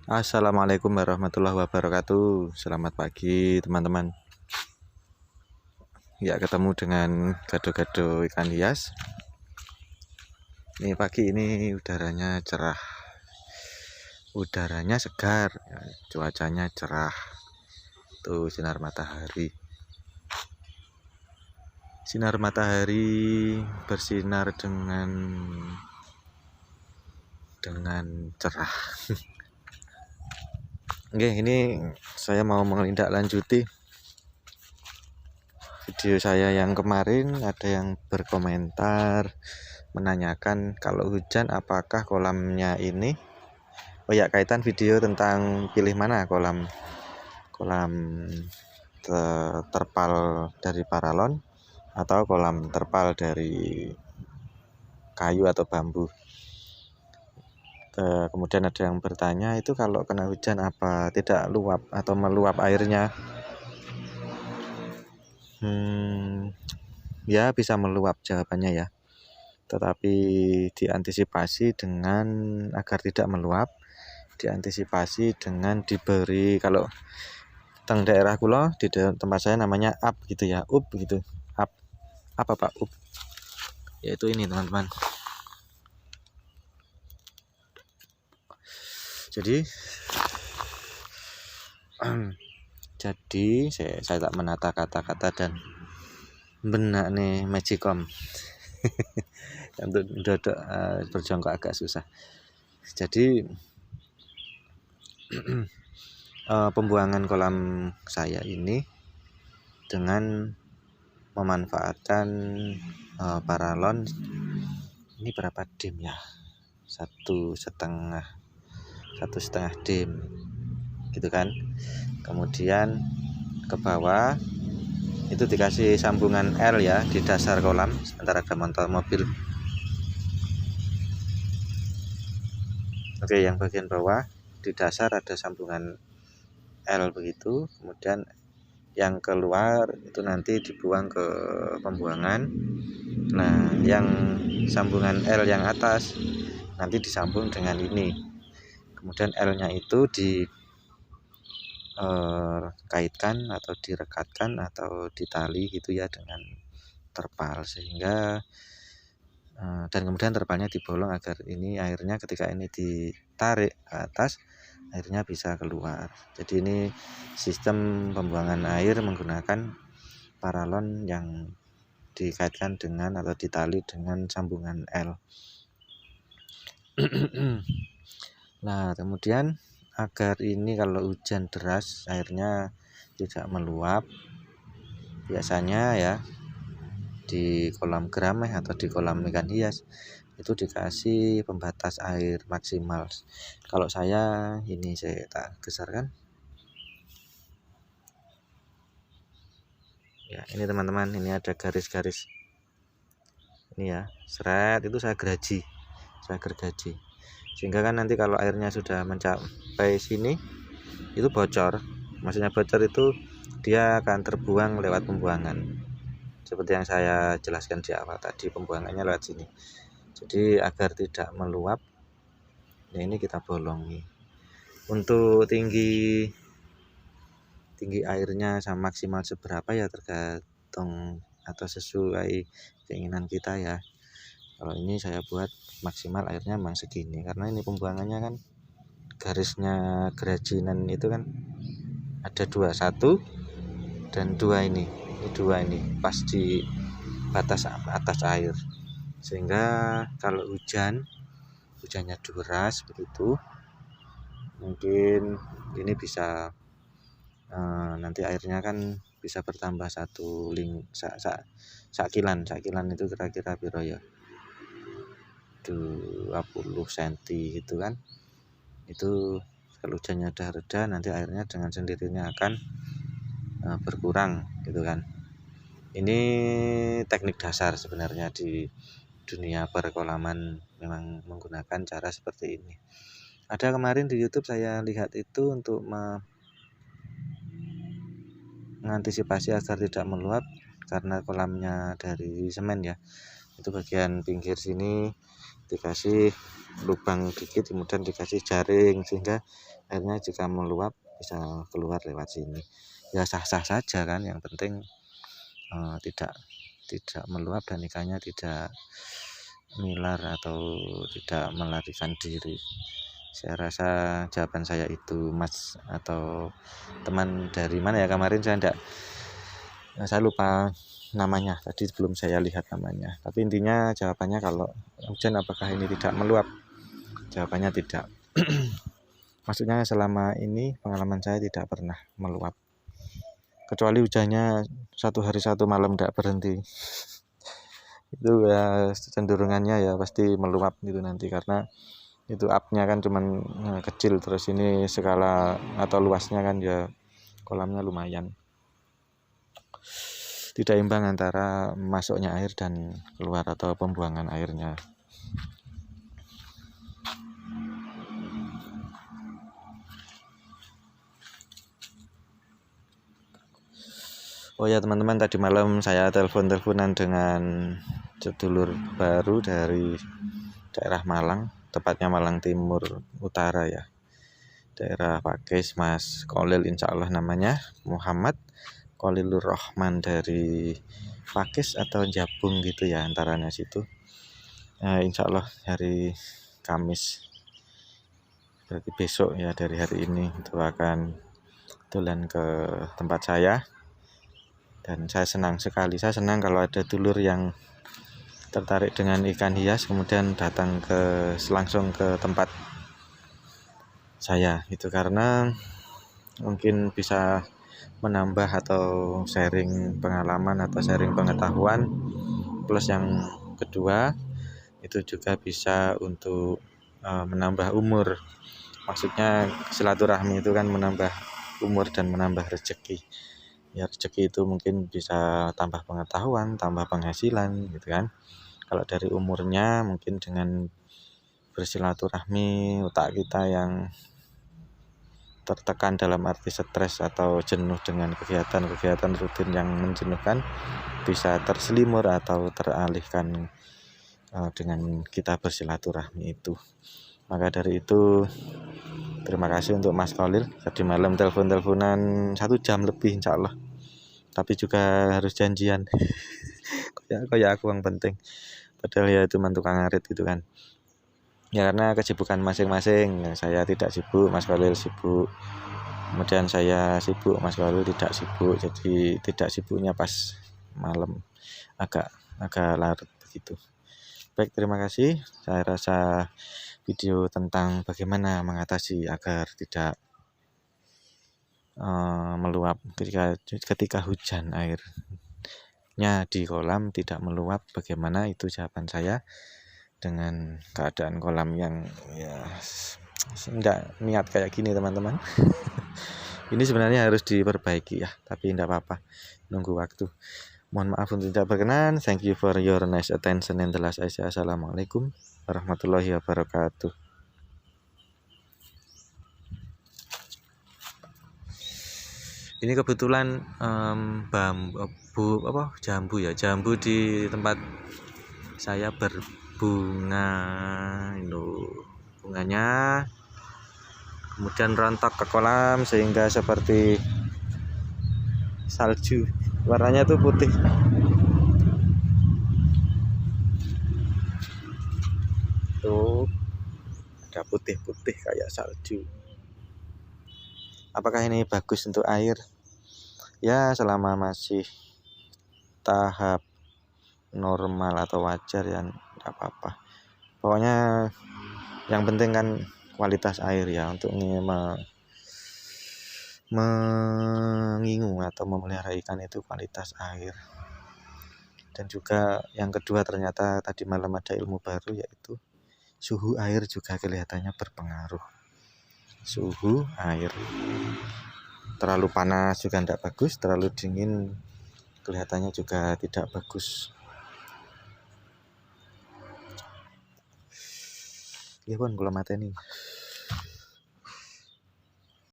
Assalamualaikum warahmatullahi wabarakatuh. Selamat pagi teman-teman. Ya, ketemu dengan gado-gado ikan hias. Ini pagi ini udaranya cerah, udaranya segar, ya, cuacanya cerah. Tuh sinar matahari. Sinar matahari bersinar dengan cerah. Oke, ini saya mau menindaklanjuti video saya yang kemarin. Ada yang berkomentar menanyakan kalau hujan apakah kolamnya ini, kaitan video tentang pilih mana kolam terpal dari paralon atau kolam terpal dari kayu atau bambu. Kemudian ada yang bertanya, itu kalau kena hujan apa tidak luap atau meluap airnya? Ya, bisa meluap jawabannya ya. Tetapi diantisipasi dengan agar tidak meluap, diantisipasi dengan diberi, kalau teng daerah kula di tempat saya namanya up gitu ya, up gitu. Up. Apa Pak up? Yaitu ini teman-teman. Jadi saya tak menata kata-kata dan benak nih magicom. Untuk dodok berjongkok agak susah. Jadi pembuangan kolam saya ini dengan memanfaatkan paralon ini berapa dim ya, satu setengah dim gitu kan. Kemudian ke bawah itu dikasih sambungan L ya di dasar kolam, sementara ada mobil. Oke, yang bagian bawah di dasar ada sambungan L begitu. Kemudian yang keluar itu nanti dibuang ke pembuangan. Nah, yang sambungan L yang atas nanti disambung dengan ini. Kemudian L-nya itu dikaitkan atau direkatkan atau ditali gitu ya dengan terpal, sehingga dan kemudian terpalnya dibolong agar ini airnya ketika ini ditarik ke atas, airnya bisa keluar. Jadi ini sistem pembuangan air menggunakan paralon yang dikaitkan dengan atau ditali dengan sambungan L. Nah, kemudian agar ini kalau hujan deras airnya tidak meluap, biasanya ya di kolam gerameh atau di kolam ikan hias itu dikasih pembatas air maksimal. Kalau saya ini saya tak besarkan ya, ini teman-teman, ini ada garis-garis ini ya, seret itu saya gergaji, sehingga kan nanti kalau airnya sudah mencapai sini itu bocor. Maksudnya bocor itu dia akan terbuang lewat pembuangan, seperti yang saya jelaskan di awal tadi, pembuangannya lewat sini. Jadi agar tidak meluap, ya ini kita bolongi. Untuk tinggi airnya sama maksimal seberapa ya tergantung atau sesuai keinginan kita ya. Kalau ini saya buat maksimal airnya memang segini, karena ini pembuangannya kan garisnya gerajinan itu kan ada dua, satu dan dua, ini dua, ini pas di batas atas air, sehingga kalau hujannya deras begitu, mungkin ini bisa nanti airnya kan bisa bertambah sakilan itu kira-kira piro ya, 20 cm gitu kan. Itu kalau hujannya udah reda, nanti airnya dengan sendirinya akan berkurang gitu kan. Ini teknik dasar sebenarnya di dunia perkolaman, memang menggunakan cara seperti ini. Ada kemarin di YouTube saya lihat itu untuk mengantisipasi agar tidak meluap, karena kolamnya dari semen ya, itu bagian pinggir sini dikasih lubang dikit, kemudian dikasih jaring, sehingga airnya jika meluap bisa keluar lewat sini. Ya sah-sah saja kan, yang penting tidak meluap dan ikannya tidak milar atau tidak melarikan diri. Saya rasa jawaban saya itu, Mas atau teman dari mana ya kemarin, saya lupa namanya tadi, belum saya lihat namanya. Tapi intinya jawabannya, kalau hujan apakah ini tidak meluap? Jawabannya tidak. Maksudnya selama ini pengalaman saya tidak pernah meluap, kecuali hujannya 1 hari 1 malam tidak berhenti. Itu ya cenderungannya ya pasti meluap gitu nanti, karena itu up-nya kan cuman kecil, terus ini skala atau luasnya kan ya kolamnya lumayan, tidak imbang antara masuknya air dan keluar atau pembuangan airnya. Oh ya teman-teman, tadi malam saya teleponan dengan sedulur baru dari daerah Malang, tepatnya Malang Timur Utara ya, daerah Pakis, Mas Kolil insya Allah namanya, Muhammad Kolilur Rahman dari Pakis atau Jabung gitu ya, antaranya situ. Insya Allah hari Kamis, berarti besok ya, dari hari ini itu akan tulen ke tempat saya. Dan saya senang sekali, saya senang kalau ada dulur yang tertarik dengan ikan hias kemudian datang langsung ke tempat saya itu, karena mungkin bisa menambah atau sharing pengalaman atau sharing pengetahuan. Plus yang kedua, itu juga bisa untuk menambah umur. Maksudnya silaturahmi itu kan menambah umur dan menambah rezeki. Ya rezeki itu mungkin bisa tambah pengetahuan, tambah penghasilan gitu kan. Kalau dari umurnya mungkin dengan bersilaturahmi, otak kita yang tertekan dalam arti stres atau jenuh dengan kegiatan-kegiatan rutin yang menjenuhkan bisa terselimur atau teralihkan dengan kita bersilaturahmi itu. Maka dari itu terima kasih untuk Mas Kolil, tadi malam teleponan 1 jam lebih insya Allah, tapi juga harus janjian. kayak aku yang penting, padahal ya itu tukang ngarit gitu kan ya, karena kesibukan masing-masing. Saya tidak sibuk, Mas Kolil sibuk, kemudian saya sibuk, Mas Kolil tidak sibuk, jadi tidak sibuknya pas malam, agak larut begitu. Baik, terima kasih. Saya rasa video tentang bagaimana mengatasi agar tidak meluap ketika hujan, airnya di kolam tidak meluap, bagaimana itu jawaban saya dengan keadaan kolam yang ya enggak niat kayak gini teman-teman. Ini sebenarnya harus diperbaiki ya, tapi enggak apa-apa, nunggu waktu. Mohon maaf untuk tidak berkenan. Thank you for your nice attention and the last I say assalamualaikum warahmatullahi wabarakatuh. Ini kebetulan jambu di tempat saya berbunga, bunganya kemudian rontok ke kolam sehingga seperti salju, warnanya tuh putih. Tuh ada putih-putih kayak salju. Apakah ini bagus untuk air? Ya selama masih tahap normal atau wajar ya enggak apa-apa. Pokoknya yang penting kan kualitas air ya, untuk mengingu atau memelihara ikan itu kualitas air. Dan juga yang kedua, ternyata tadi malam ada ilmu baru, yaitu suhu air juga kelihatannya berpengaruh. Suhu air terlalu panas juga tidak bagus, terlalu dingin kelihatannya juga tidak bagus. Ya pun kalau mati nih.